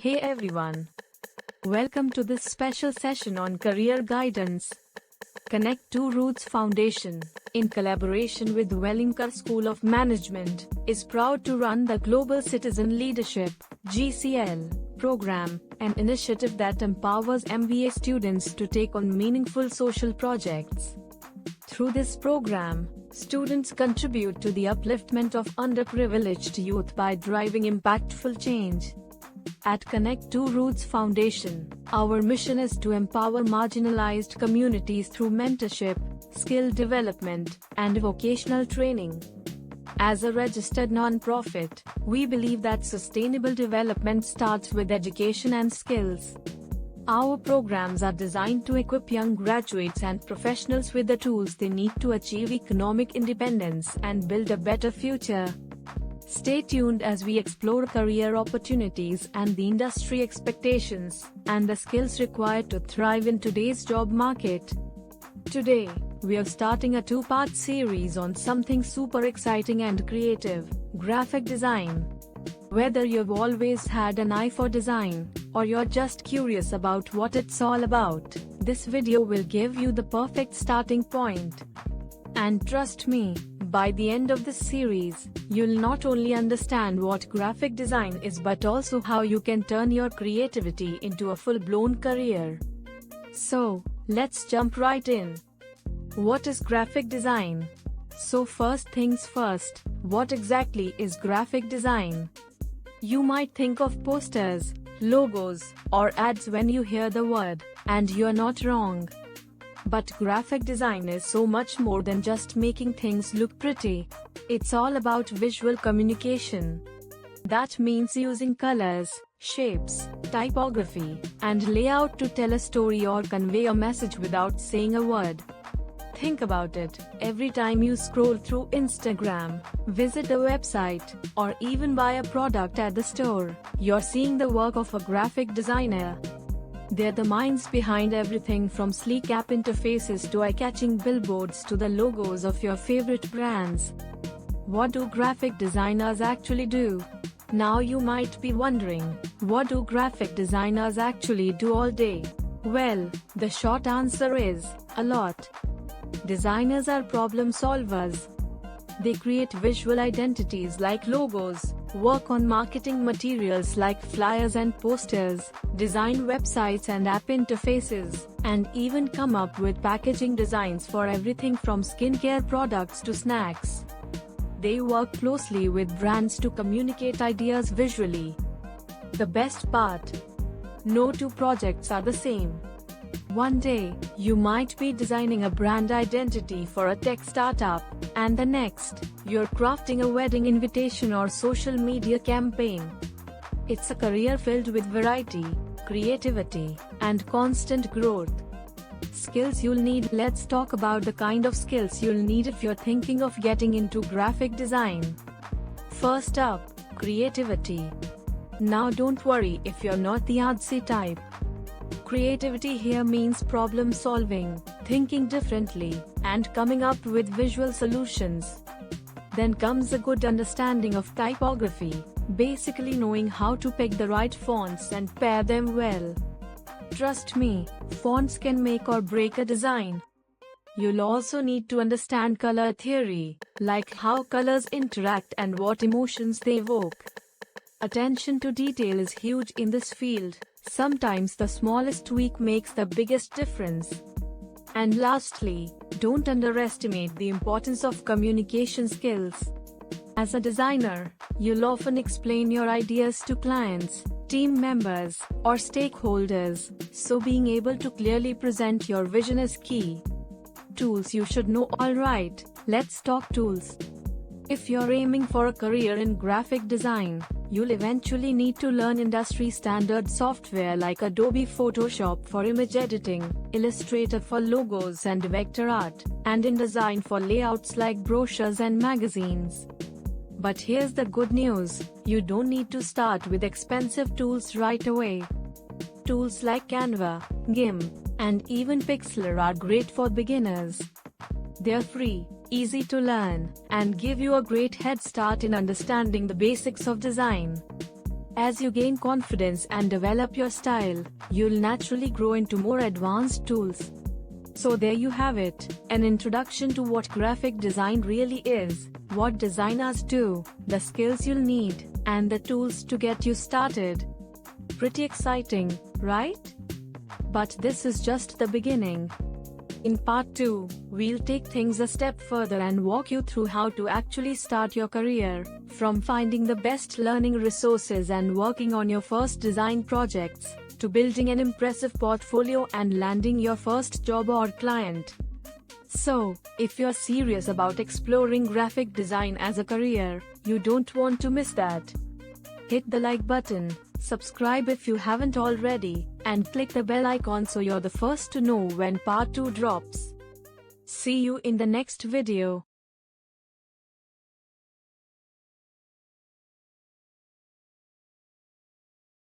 Hey everyone, welcome to this special session on career guidance. Connect to Roots Foundation, in collaboration with Wellinger School of Management, is proud to run the Global Citizen Leadership (GCL) program, an initiative that empowers MBA students to take on meaningful social projects. Through this program, students contribute to the upliftment of underprivileged youth by driving impactful change. At Connect to Roots Foundation, our mission is to empower marginalized communities through mentorship, skill development, and vocational training. As a registered non-profit, we believe that sustainable development starts with education and skills. Our programs are designed to equip young graduates and professionals with the tools they need to achieve economic independence and build a better future. Stay tuned as we explore career opportunities and the industry expectations, and the skills required to thrive in today's job market. Today, we are starting a two-part series on something super exciting and creative: graphic design. Whether you've always had an eye for design, or you're just curious about what it's all about, this video will give you the perfect starting point. And trust me, by the end of this series, you'll not only understand what graphic design is but also how you can turn your creativity into a full-blown career. So, let's jump right in. What is graphic design? So first things first, what exactly is graphic design? You might think of posters, logos, or ads when you hear the word, and you're not wrong. But graphic design is so much more than just making things look pretty. It's all about visual communication. That means using colors, shapes, typography, and layout to tell a story or convey a message without saying a word. Think about it, every time you scroll through Instagram, visit a website, or even buy a product at the store, you're seeing the work of a graphic designer. They're the minds behind everything from sleek app interfaces to eye-catching billboards to the logos of your favorite brands. What do graphic designers actually do? Now you might be wondering, what do graphic designers actually do all day? Well, the short answer is, a lot. Designers are problem solvers. They create visual identities like logos, work on marketing materials like flyers and posters, design websites and app interfaces, and even come up with packaging designs for everything from skincare products to snacks. They work closely with brands to communicate ideas visually. The best part? No two projects are the same. One day, you might be designing a brand identity for a tech startup, and the next, you're crafting a wedding invitation or social media campaign. It's a career filled with variety, creativity, and constant growth. Skills you'll need. Let's talk about the kind of skills you'll need if you're thinking of getting into graphic design. First up, creativity. Now don't worry if you're not the artsy type. Creativity here means problem solving, thinking differently, and coming up with visual solutions. Then comes a good understanding of typography, basically knowing how to pick the right fonts and pair them well. Trust me, fonts can make or break a design. You'll also need to understand color theory, like how colors interact and what emotions they evoke. Attention to detail is huge in this field. Sometimes the smallest tweak makes the biggest difference. And lastly, don't underestimate the importance of communication skills. As a designer, you'll often explain your ideas to clients, team members, or stakeholders, so being able to clearly present your vision is key. Tools you should know. Alright, let's talk tools. If you're aiming for a career in graphic design, you'll eventually need to learn industry-standard software like Adobe Photoshop for image editing, Illustrator for logos and vector art, and InDesign for layouts like brochures and magazines. But here's the good news, you don't need to start with expensive tools right away. Tools like Canva, GIMP, and even Pixlr are great for beginners. They're free, easy to learn, and give you a great head start in understanding the basics of design. As you gain confidence and develop your style, you'll naturally grow into more advanced tools. So there you have it, an introduction to what graphic design really is, what designers do, the skills you'll need, and the tools to get you started. Pretty exciting, right? But this is just the beginning. In part 2, we'll take things a step further and walk you through how to actually start your career, from finding the best learning resources and working on your first design projects, to building an impressive portfolio and landing your first job or client. So, if you're serious about exploring graphic design as a career, you don't want to miss that. Hit the like button, subscribe if you haven't already, and click the bell icon so you're the first to know when part 2 drops. See you in the next video.